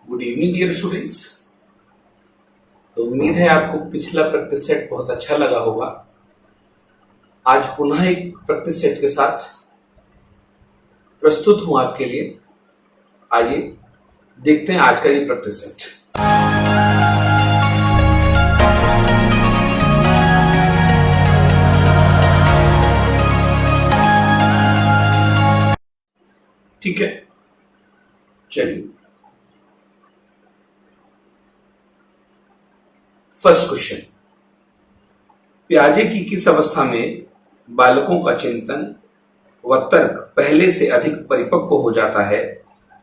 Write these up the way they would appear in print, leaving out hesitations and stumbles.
Good evening dear students. तो उम्मीद है आपको पिछला प्रैक्टिस सेट बहुत अच्छा लगा होगा। आज पुनः एक प्रैक्टिस सेट के साथ प्रस्तुत हूं आपके लिए। आइए देखते हैं आज का ये प्रैक्टिस सेट। ठीक है, चलिए फर्स्ट क्वेश्चन। पियाजे की किस अवस्था में बालकों का चिंतन व तर्क पहले से अधिक परिपक्व हो जाता है,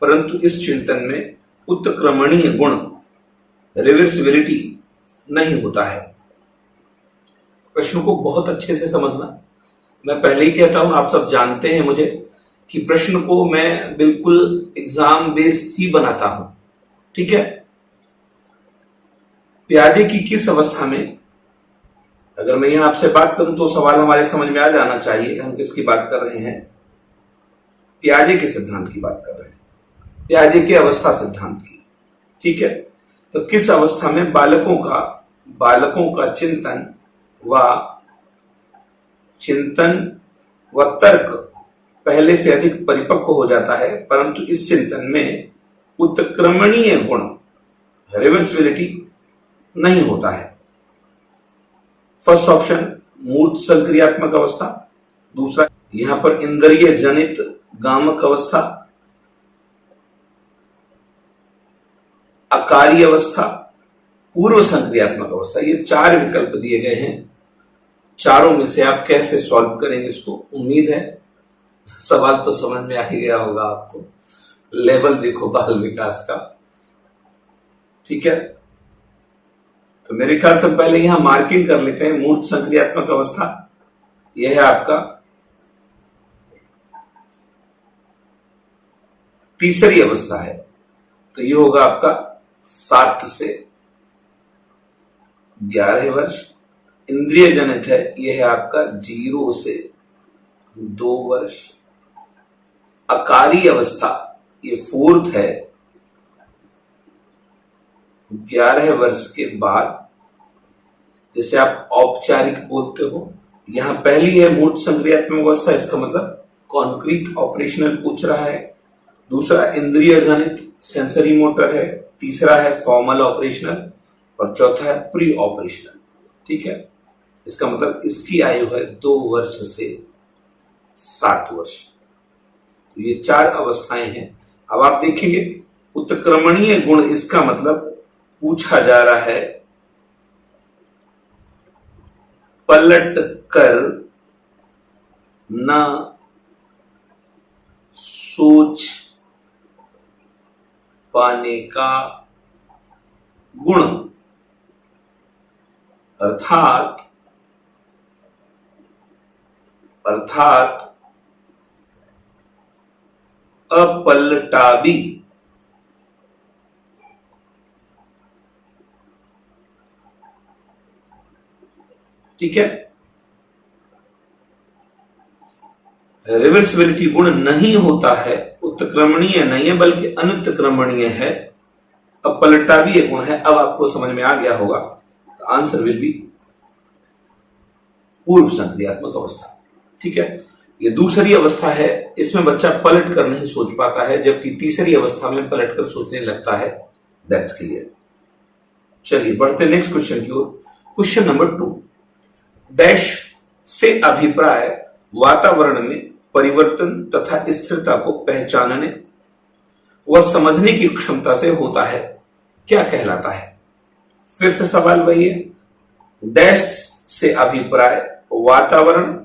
परंतु इस चिंतन में उत्क्रमणीय गुण रिवर्सिबिलिटी नहीं होता है। प्रश्न को बहुत अच्छे से समझना। मैं पहले ही कहता हूं, आप सब जानते हैं मुझे कि प्रश्न को मैं बिल्कुल एग्जाम बेस्ड ही बनाता हूं। ठीक है, पियाजे की किस अवस्था में, अगर मैं यहां आपसे बात करूं तो सवाल हमारे समझ में आ जाना चाहिए हम किसकी बात कर रहे हैं। पियाजे के सिद्धांत की बात कर रहे हैं, पियाजे के अवस्था सिद्धांत की। ठीक है, तो किस अवस्था में बालकों का चिंतन व तर्क पहले से अधिक परिपक्व हो जाता है, परंतु इस चिंतन में उत्क्रमणीय गुण रिवर्सिबिलिटी नहीं होता है। फर्स्ट ऑप्शन मूर्त संक्रियात्मक अवस्था, दूसरा यहां पर इंद्रिय जनित गामक अवस्था, अकारी अवस्था, पूर्व संक्रियात्मक अवस्था। ये चार विकल्प दिए गए हैं। चारों में से आप कैसे सॉल्व करेंगे इसको, उम्मीद है सवाल तो समझ में आ ही गया होगा आपको। लेवल देखो बाल विकास का। ठीक है, तो मेरे ख्याल से पहले यहां मार्किंग कर लेते हैं। मूर्त संक्रियात्मक अवस्था यह है आपका तीसरी अवस्था है, तो ये होगा आपका 7 से 11 वर्ष। इंद्रिय जनित है, यह है आपका 0 से 2 वर्ष। अकारी अवस्था ये 4th है, 11 वर्ष के बाद, जिसे आप औपचारिक बोलते हो। यहां पहली है मूर्त संक्रियात्मक अवस्था, इसका मतलब कॉन्क्रीट ऑपरेशनल पूछ रहा है। दूसरा इंद्रिय जनित सेंसरी मोटर है। तीसरा है फॉर्मल ऑपरेशनल और चौथा है प्री ऑपरेशनल। ठीक है, इसका मतलब इसकी आयु है 2 वर्ष से 7 वर्ष। तो ये 4 अवस्थाएं हैं। अब आप देखेंगे उत्क्रमणीय गुण, इसका मतलब पूछा जा रहा है पलट कर न सोच पाने का गुण, अर्थात अपलटावी ठीक है, रिवर्सिबिलिटी गुण नहीं होता है। उत्क्रमणीय नहीं है बल्कि अनुत्क्रमणीय है, अपलटावी गुण है। अब आपको समझ में आ गया होगा, आंसर विल बी पूर्व संक्रियात्मक अवस्था। ठीक है, ये दूसरी अवस्था है, इसमें बच्चा पलट कर नहीं सोच पाता है, जबकि तीसरी अवस्था में पलट कर सोचने लगता है। That's clear. चलिए बढ़ते नेक्स्ट क्वेश्चन की ओर। क्वेश्चन नंबर 2, डैश से अभिप्राय वातावरण में परिवर्तन तथा स्थिरता को पहचानने व समझने की क्षमता से होता है, क्या कहलाता है। फिर से सवाल वही है, डैश से अभिप्राय वातावरण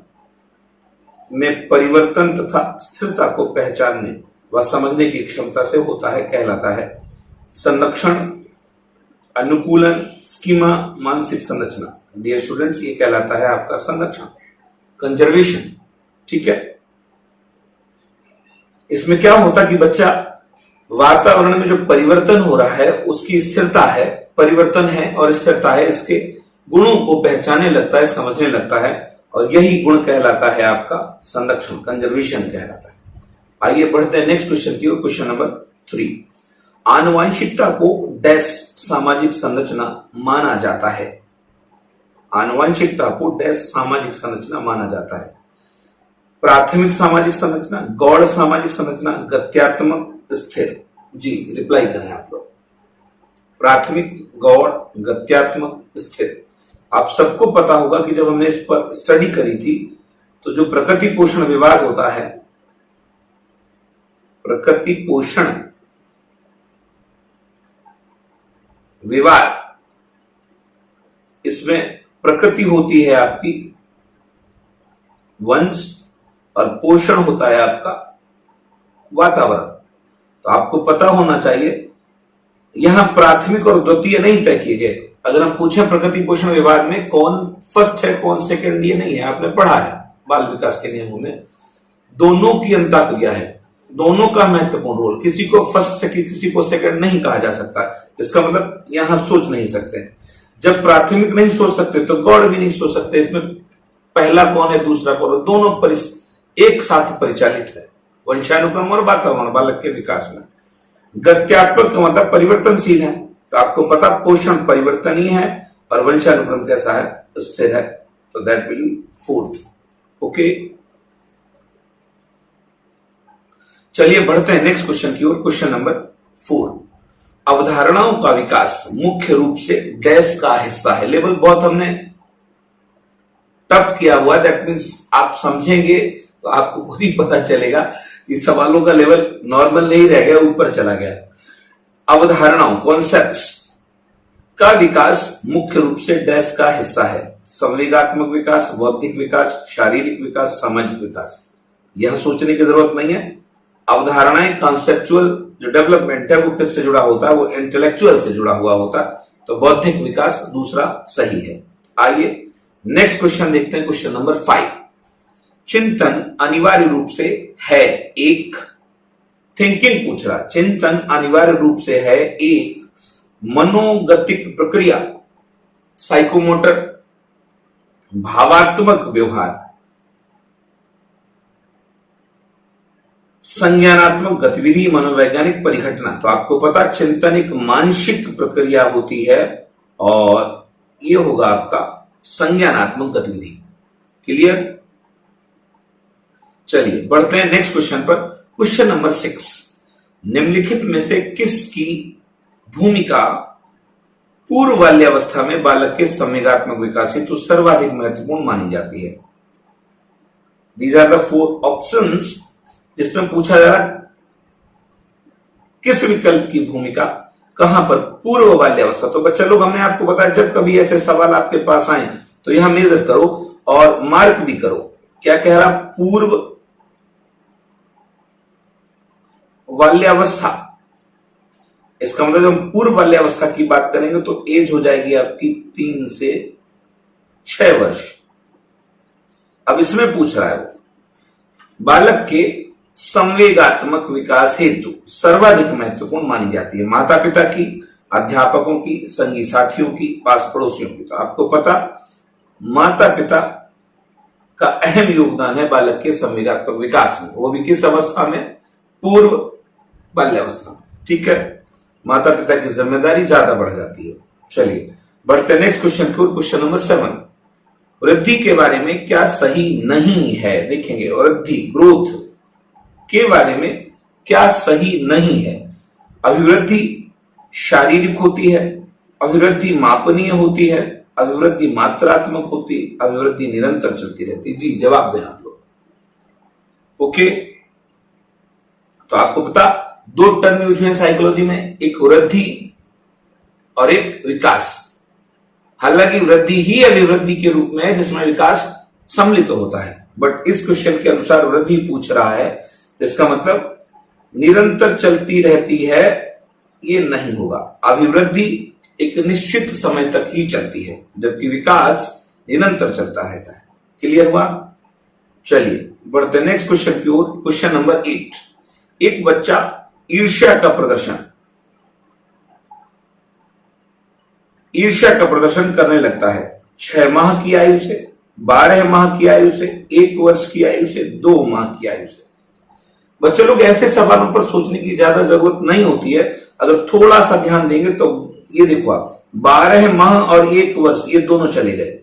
में परिवर्तन तथा स्थिरता को पहचानने व समझने की क्षमता से होता है, कहलाता है। संरक्षण, अनुकूलन, स्कीमा, मानसिक संरचना। डियर स्टूडेंट्स, ये कहलाता है आपका संरक्षण, कंजर्वेशन। ठीक है, इसमें क्या होता कि बच्चा वातावरण में जो परिवर्तन हो रहा है उसकी स्थिरता है, परिवर्तन है और स्थिरता है, इसके गुणों को पहचानने लगता है, समझने लगता है, और यही गुण कहलाता है आपका संरक्षण, कंजर्वेशन कहलाता है। आइए बढ़ते हैं नेक्स्ट क्वेश्चन की ओर। क्वेश्चन नंबर 3, आनुवंशिकता को डैश सामाजिक संरचना माना जाता है। आनुवंशिकता को डैश सामाजिक संरचना माना जाता है। प्राथमिक सामाजिक संरचना, गौड़ सामाजिक संरचना, गत्यात्मक, स्थिर। जी रिप्लाई करें आप लोग। प्राथमिक, गौड़, गत्यात्मक, स्थिर। आप सबको पता होगा कि जब हमने इस पर स्टडी करी थी तो जो प्रकृति पोषण विवाद होता है, प्रकृति पोषण विवाद, इसमें प्रकृति होती है आपकी वंश और पोषण होता है आपका वातावरण। तो आपको पता होना चाहिए, यहां प्राथमिक और द्वितीय नहीं तय किए गए। अगर हम पूछें प्रकृति पोषण विभाग में कौन फर्स्ट है कौन सेकंड, ये नहीं है, आपने पढ़ा है बाल विकास के नियमों में। दोनों की अंतःक्रिया है, दोनों का महत्वपूर्ण रोल। किसी को फर्स्ट सेकंड, किसी को सेकंड नहीं कहा जा सकता। इसका मतलब यहां सोच नहीं सकते। जब प्राथमिक नहीं सोच सकते तो गौड़ भी नहीं सोच सकते। इसमें पहला कौन है दूसरा कौन है, दोनों एक साथ परिचालित है, वंशानुक्रम और वातावरण बालक के विकास में। गत्यात्मक का मतलब परिवर्तनशील है। तो आपको पता पोषण परिवर्तनीय है और वंशानुक्रम कैसा है, स्थिर है। तो दैट विल फोर्थ। ओके, चलिए बढ़ते हैं नेक्स्ट क्वेश्चन की ओर। क्वेश्चन नंबर 4, अवधारणाओं का विकास मुख्य रूप से डैश का हिस्सा है। लेवल बहुत हमने टफ किया हुआ, दैट मीन्स आप समझेंगे तो आपको खुद ही पता चलेगा कि सवालों का लेवल नॉर्मल नहीं रह गया, ऊपर चला गया। अवधारणाओं, कॉन्सेप्ट्स का विकास मुख्य रूप से डैश का हिस्सा है। संवेगात्मक विकास, बौद्धिक विकास, शारीरिक विकास, सामाजिक विकास। यह सोचने की जरूरत नहीं है। अवधारणाएं, कॉन्सेप्चुअल जो डेवलपमेंट है वो किससे जुड़ा होता है, वो इंटेलेक्चुअल से जुड़ा हुआ होता है। तो बौद्धिक विकास दूसरा सही है। आइए नेक्स्ट क्वेश्चन देखते हैं। क्वेश्चन नंबर 5, चिंतन अनिवार्य रूप से है एक, थिंकिंग पूछ रहा, चिंतन अनिवार्य रूप से है एक मनोगतिक प्रक्रिया, साइकोमोटर, भावात्मक व्यवहार, संज्ञानात्मक गतिविधि, मनोवैज्ञानिक परिघटना। तो आपको पता चिंतन एक मानसिक प्रक्रिया होती है और ये होगा आपका संज्ञानात्मक गतिविधि। क्लियर? चलिए बढ़ते हैं नेक्स्ट क्वेश्चन पर। क्वेश्चन नंबर 6, निम्नलिखित में से किसकी भूमिका पूर्व बाल्यावस्था में बालक के संवेगात्मक विकास हेतु सर्वाधिक महत्वपूर्ण मानी जाती है? दीज आर द 4 ऑप्शंस जिसमें पूछा जा रहा किस विकल्प की भूमिका कहां पर पूर्व बाल्यावस्था। तो बच्चा लोग हमने आपको बताया जब कभी ऐसे सवाल आपके पास आए तो यहां मेजर करो और मार्क भी करो। क्या कह रहा, पूर्व बाल्यावस्था। इसका मतलब जब हम पूर्व बाल्यावस्था की बात करेंगे तो एज हो जाएगी आपकी 3 से 6 वर्ष। अब इसमें पूछ रहा है बालक के संवेगात्मक विकास हेतु सर्वाधिक महत्वपूर्ण मानी जाती है माता पिता की, अध्यापकों की, संगी साथियों की, पास पड़ोसियों की। तो आपको पता माता पिता का अहम योगदान है बालक के संवेगात्मक विकास में, वो भी किस अवस्था में, पूर्व बाल्यावस्था में। ठीक है, माता पिता की जिम्मेदारी ज्यादा बढ़ जाती है। चलिए बढ़ते नेक्स्ट क्वेश्चन को। क्वेश्चन नंबर 7, वृद्धि के बारे में क्या सही नहीं है? देखेंगे वृद्धि, ग्रोथ के बारे में क्या सही नहीं है। अभिवृद्धि शारीरिक होती है, अभिवृद्धि मापनीय होती है, अभिवृद्धि मात्रात्मक होती है, अभिवृद्धि निरंतर चलती रहती है। जी जवाब दें आप लोग। ओके, तो आपको पता 2 टर्म यूज हैं साइकोलॉजी में, एक वृद्धि और एक विकास। हालांकि वृद्धि ही अभिवृद्धि के रूप में है जिसमें विकास सम्मिलित होता है, बट इस क्वेश्चन के अनुसार वृद्धि पूछ रहा है तो इसका मतलब निरंतर चलती रहती है, ये नहीं होगा। अभिवृद्धि एक निश्चित समय तक ही चलती है जबकि विकास निरंतर चलता रहता है। क्लियर हुआ? चलिए बढ़ते नेक्स्ट क्वेश्चन की ओर। क्वेश्चन नंबर 8, एक बच्चा ईर्ष्या का प्रदर्शन करने लगता है 6 माह की आयु से, 12 माह की आयु से, 1 वर्ष की आयु से, 2 माह की आयु से। बच्चे लोग ऐसे सवालों पर सोचने की ज्यादा जरूरत नहीं होती है। अगर थोड़ा सा ध्यान देंगे तो ये देखो आप 12 माह और 1 वर्ष ये दोनों चले गए,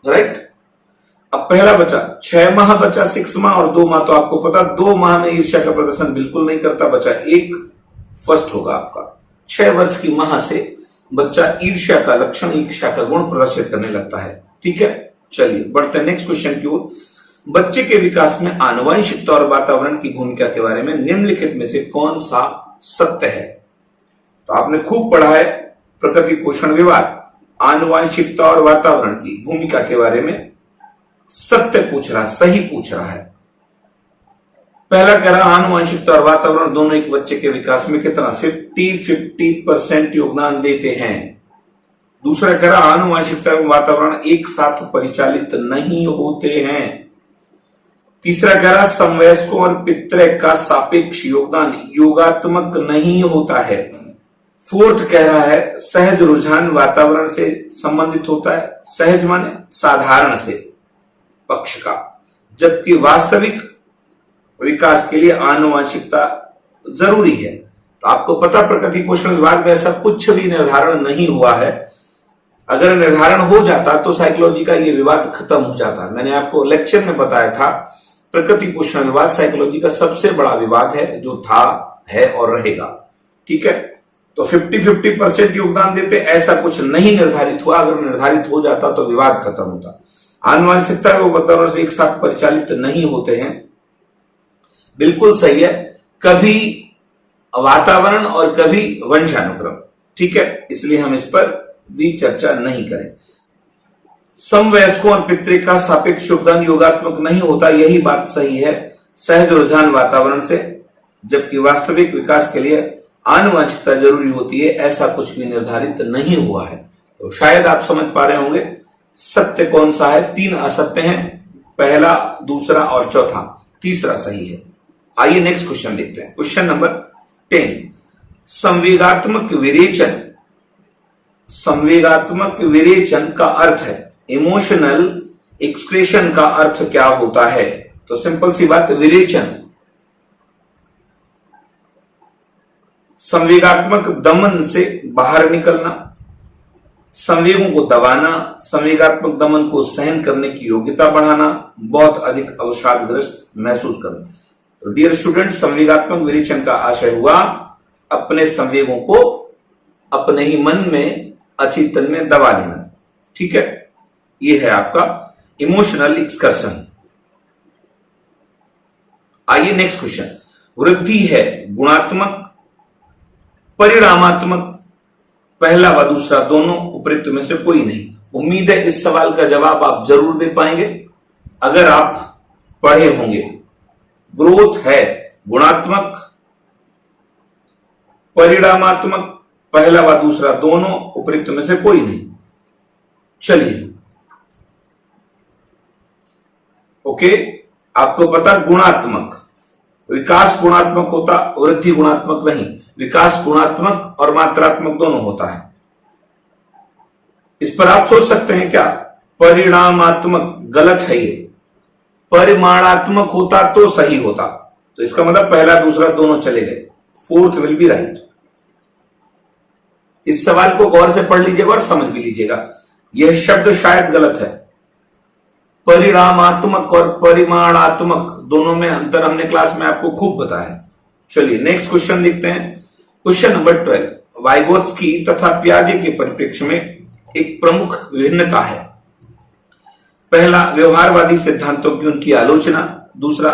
राइट। अब पहला बचा 6 माह बचा, 6 माह और 2 माह, तो आपको पता 2 माह में ईर्ष्या का प्रदर्शन बिल्कुल नहीं करता, बचा 1 फर्स्ट होगा आपका। 6 वर्ष की माह से बच्चा ईर्ष्या का लक्षण, ईर्ष्या का गुण प्रदर्शित करने लगता है, ठीक है। चलिए बढ़ते हैं नेक्स्ट क्वेश्चन की ओर। बच्चे के विकास में आनुवंशिकता और वातावरण की भूमिका के बारे में निम्नलिखित में से कौन सा सत्य है? तो आपने खूब पढ़ा है प्रकृति पोषण विवाद, आनुवंशिकता और वातावरण की भूमिका के बारे में सत्य पूछ रहा, सही पूछ रहा है। पहला कह रहा आनुवंशिकता और वातावरण दोनों एक बच्चे के विकास में कितना 50% योगदान देते हैं। दूसरा कह रहा आनुवंशिकता एवं वातावरण एक साथ परिचालित नहीं होते हैं। तीसरा कह रहा समवयस्कों और पितृ का सापेक्ष योगदान योगात्मक नहीं होता है। फोर्थ कह रहा है सहज रुझान वातावरण से संबंधित होता है, सहज माने साधारण से पक्ष का, जबकि वास्तविक विकास के लिए आनुवंशिकता जरूरी है। तो आपको पता प्रकृति पोषण विभाग में ऐसा कुछ भी निर्धारण नहीं हुआ है। अगर निर्धारण हो जाता तो साइकोलॉजी का ये विवाद खत्म हो जाता। मैंने आपको लेक्चर में बताया था प्रकृति पोषण विवाद साइकोलॉजी का सबसे बड़ा विवाद है, जो था, है और रहेगा, ठीक है। तो 50-50% योगदान देते, ऐसा कुछ नहीं निर्धारित हुआ। अगर निर्धारित हो जाता तो विवाद खत्म होता। आनुवंशिकता एवं वातावरण से एक साथ परिचालित नहीं होते हैं, बिल्कुल सही है। कभी वातावरण और कभी वंशानुक्रम, ठीक है, इसलिए हम इस पर भी चर्चा नहीं करें। समवयस्कों और पितृ का सापेक्ष योगदान योगात्मक नहीं होता, यही बात सही है सहज रुझान वातावरण से, जबकि वास्तविक विकास के लिए आनुवंशिकता जरूरी होती है, ऐसा कुछ भी निर्धारित नहीं हुआ है। तो शायद आप समझ पा रहे होंगे सत्य कौन सा है। 3 असत्य हैं, पहला, दूसरा और चौथा, तीसरा सही है। आइए नेक्स्ट क्वेश्चन देखते हैं। Question number 10, संवेगात्मक विरेचन। संवेगात्मक विरेचन का अर्थ है, इमोशनल एक्सप्रेशन का अर्थ क्या होता है? तो सिंपल सी बात, विरेचन संवेगात्मक दमन से बाहर निकलना, संवेगों को दबाना, संवेगात्मक दमन को सहन करने की योग्यता बढ़ाना, बहुत अधिक अवसादग्रस्त महसूस करना। तो डियर स्टूडेंट, संवेगात्मक विरेचन का आशय हुआ अपने संवेगों को अपने ही मन में, अचेतन में दबा लेना, ठीक है। यह है आपका इमोशनल एक्सकर्शन। आइए नेक्स्ट क्वेश्चन। वृद्धि है गुणात्मक, परिणामात्मक, पहला व दूसरा दोनों, उपयुक्त में से कोई नहीं। उम्मीद है इस सवाल का जवाब आप जरूर दे पाएंगे अगर आप पढ़े होंगे। ग्रोथ है गुणात्मक, परिणामात्मक, पहला व दूसरा दोनों, उपयुक्त में से कोई नहीं। चलिए, ओके, आपको पता गुणात्मक, विकास गुणात्मक होता, वृद्धि गुणात्मक नहीं। विकास गुणात्मक और मात्रात्मक दोनों होता है। इस पर आप सोच सकते हैं क्या परिणामात्मक? गलत है ये, परिमाणात्मक होता तो सही होता। तो इसका मतलब पहला दूसरा दोनों चले गए, फोर्थ विल बी राइट। इस सवाल को गौर से पढ़ लीजिएगा और समझ भी लीजिएगा, यह शब्द शायद गलत है। परिणामात्मक और परिमाणात्मक दोनों में अंतर हमने क्लास में आपको खूब बताया। चलिए नेक्स्ट क्वेश्चन देखते हैं। क्वेश्चन नंबर 12, वाइगोत्स्की तथा पियाजे के परिप्रेक्ष्य में एक प्रमुख विभिन्नता है। पहला, व्यवहारवादी सिद्धांतों की उनकी आलोचना। दूसरा,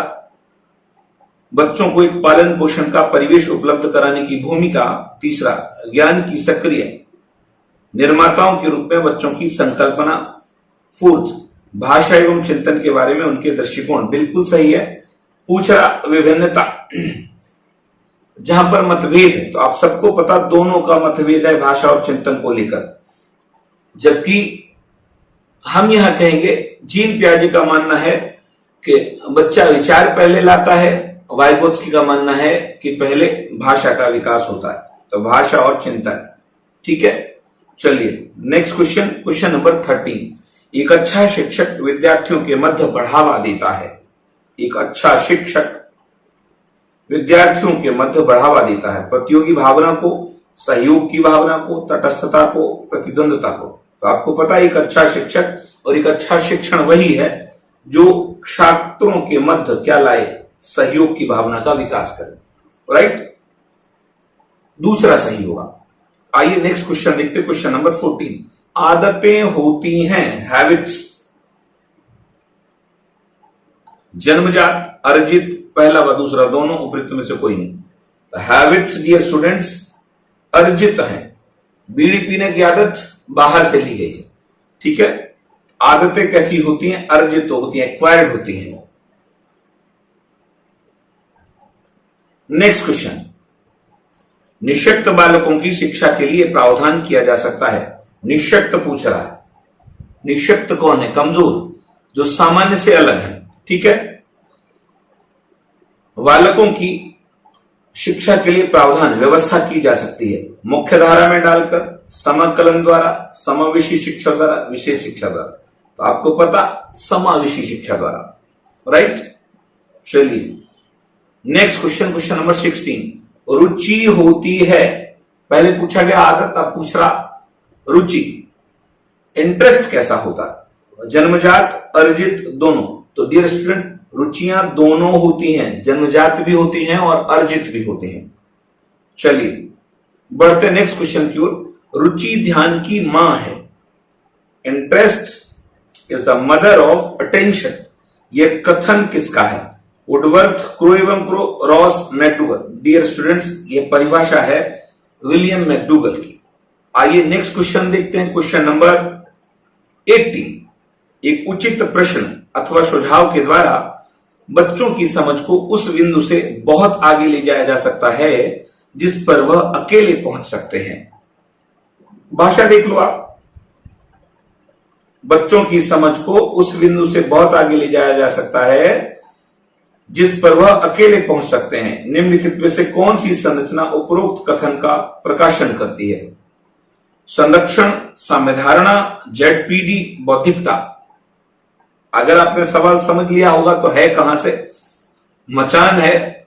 बच्चों को एक पालन पोषण का परिवेश उपलब्ध कराने की भूमिका। तीसरा, ज्ञान की सक्रिय निर्माताओं के रूप में बच्चों की संकल्पना। फोर्थ, भाषा एवं चिंतन के बारे में उनके दृष्टिकोण। बिल्कुल सही है। पूछा विभिन्नता, जहां पर मतभेद है, तो आप सबको पता दोनों का मतभेद है भाषा और चिंतन को लेकर। जबकि हम यहां कहेंगे जीन पियाजे का मानना है कि बच्चा विचार पहले लाता है, वाइगोत्स्की का मानना है कि पहले भाषा का विकास होता है। तो भाषा और चिंतन, ठीक है। चलिए नेक्स्ट क्वेश्चन, क्वेश्चन नंबर 13, एक अच्छा शिक्षक विद्यार्थियों के मध्य बढ़ावा देता है। एक अच्छा शिक्षक विद्यार्थियों के मध्य बढ़ावा देता है, प्रतियोगी भावना को, सहयोग की भावना को, तटस्थता को, प्रतिद्वंदता को। तो आपको पता है एक अच्छा शिक्षक और एक अच्छा शिक्षण वही है जो छात्रों के मध्य क्या लाए, सहयोग की भावना का विकास करे, राइट। दूसरा सही होगा। आइए नेक्स्ट क्वेश्चन देखते हैं, क्वेश्चन नंबर 14। आदतें होती हैं, हैबिट्स, जन्मजात, अर्जित, पहला व दूसरा दोनों, उपयुक्त में से कोई नहीं। हैबिट्स डियर स्टूडेंट्स अर्जित हैं। बीड़ी पीने की आदत बाहर से ली गई है, ठीक है। आदतें कैसी होती हैं, अर्जित होती हैं, एक्वायर्ड होती हैं। नेक्स्ट क्वेश्चन, निःशक्त बालकों की शिक्षा के लिए प्रावधान किया जा सकता है। निःशक्त पूछ रहा है, निःशक्त कौन है, कमजोर, जो सामान्य से अलग है, ठीक है। बालकों की शिक्षा के लिए प्रावधान व्यवस्था की जा सकती है, मुख्य धारा में डालकर, समाकलन द्वारा, समावेशी शिक्षा द्वारा, विशेष शिक्षा द्वारा। तो आपको पता समावेशी शिक्षा द्वारा, राइट। चलिए नेक्स्ट क्वेश्चन, क्वेश्चन नंबर 16। रुचि होती है, पहले पूछा गया आदत, अब पूछ रहा रुचि। इंटरेस्ट कैसा होता है, जन्मजात, अर्जित, दोनों। तो डियर स्टूडेंट रुचियां दोनों होती हैं, जन्मजात भी होती हैं और अर्जित भी होते हैं। चलिए बढ़ते नेक्स्ट क्वेश्चन की ओर। रुचि ध्यान की मां है, interest is the mother of attention. यह कथन किसका है, वुडवर्थ, क्रो एवं Crow, Ross, McDougall. Dear students ये परिभाषा है विलियम मैकडूगल की। आइए नेक्स्ट क्वेश्चन देखते हैं, क्वेश्चन नंबर 18। एक उचित प्रश्न अथवा सुझाव के द्वारा बच्चों की समझ को उस बिंदु से बहुत आगे ले जाया जा सकता है जिस पर वह अकेले पहुंच सकते हैं। भाषा देख लो आप, बच्चों की समझ को उस बिंदु से बहुत आगे ले जाया जा सकता है जिस पर वह अकेले पहुंच सकते हैं। निम्नलिखित में से कौन सी संरचना उपरोक्त कथन का प्रकाशन करती है। संरक्षण, साम्यधारणा, जेडपीडी, बौद्धिकता। अगर आपने सवाल समझ लिया होगा तो है कहां से, मचान है,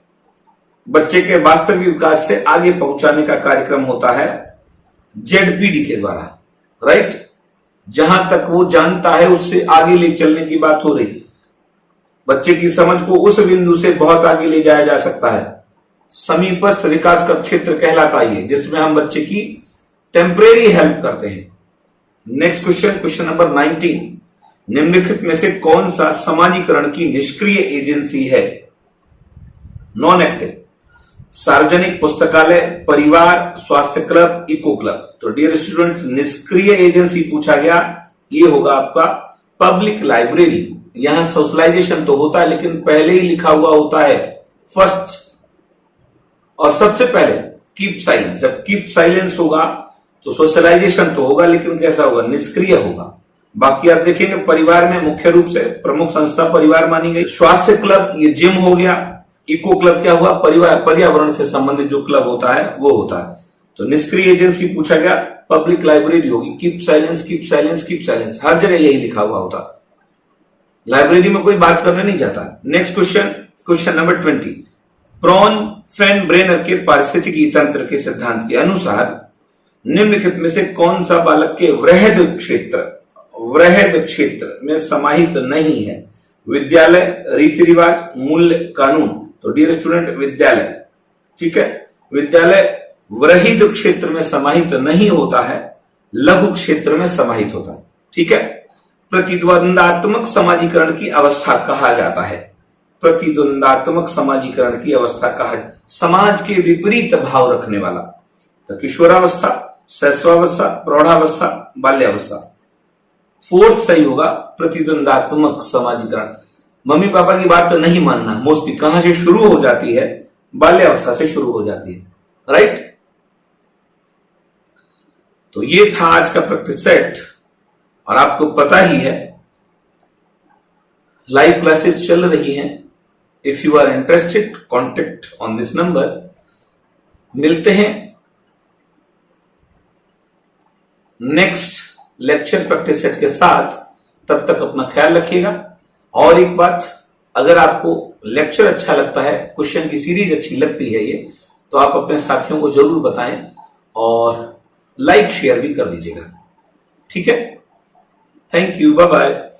बच्चे के वास्तविक विकास से आगे पहुंचाने का कार्यक्रम होता है जेडपीडी के द्वारा, राइट। जहां तक वो जानता है उससे आगे ले चलने की बात हो रही। बच्चे की समझ को उस बिंदु से बहुत आगे ले जाया जा सकता है। समीपस्थ विकास का क्षेत्र कहलाता है जिसमें हम बच्चे की टेम्परेरी हेल्प करते हैं। Next question, question number 19। निम्नलिखित में से कौन सा समाजीकरण की निष्क्रिय एजेंसी है, नॉन एक्टिव। सार्वजनिक पुस्तकालय, परिवार, स्वास्थ्य क्लब, इको क्लब। तो डियर स्टूडेंट्स निष्क्रिय एजेंसी पूछा गया, ये होगा आपका पब्लिक लाइब्रेरी। यहां सोशलाइजेशन तो होता है लेकिन पहले ही लिखा हुआ होता है फर्स्ट और सबसे पहले कीप साइलेंस। जब कीप साइलेंस होगा तो सोशलाइजेशन तो होगा लेकिन कैसा होगा, निष्क्रिय होगा। बाकी आप देखेंगे परिवार में मुख्य रूप से प्रमुख संस्था परिवार मानी गई। स्वास्थ्य क्लब ये जिम हो गया। इको क्लब क्या हुआ, परिवार पर्यावरण से संबंधित जो क्लब होता है वो होता है। तो निष्क्रिय एजेंसी पूछा गया, पब्लिक लाइब्रेरी होगी। Keep silence, keep silence, keep silence, हर जगह यही लिखा हुआ होता। लाइब्रेरी में कोई बात करने नहीं जाता। Next question, question number 20। प्रॉन फेन ब्रेनर के पारिस्थितिकी तंत्र के सिद्धांत के अनुसार निम्नलिखित में से कौन सा बालक के वृहद क्षेत्र में समाहित नहीं है। विद्यालय, रीति रिवाज, मूल्य, कानून। तो डियर स्टूडेंट विद्यालय, ठीक है। विद्यालय वृहद क्षेत्र में समाहित नहीं होता है, लघु क्षेत्र में समाहित होता है, ठीक है। प्रतिद्वंदात्मक समाजीकरण की अवस्था कहा जाता है। प्रतिद्वंदात्मक समाजीकरण की अवस्था कहा, समाज के विपरीत भाव रखने वाला। तो किशोरावस्था, शैशवावस्था, प्रौढ़ावस्था, बाल्यावस्था। फोर्थ सही होगा प्रतिद्वंदात्मक समाजीकरण। मम्मी पापा की बात तो नहीं मानना, मोस्टली कहां से शुरू हो जाती है, बाल्यावस्था से शुरू हो जाती है, राइट। तो ये था आज का प्रैक्टिस सेट और आपको पता ही है लाइव क्लासेस चल रही हैं। If you are interested contact on this number. मिलते हैं नेक्स्ट लेक्चर प्रैक्टिस सेट के साथ, तब तक अपना ख्याल रखिएगा। और एक बात, अगर आपको लेक्चर अच्छा लगता है, क्वेश्चन की सीरीज अच्छी लगती है ये, तो आप अपने साथियों को जरूर बताएं और लाइक शेयर भी कर दीजिएगा। ठीक है, थैंक यू, बाय बाय।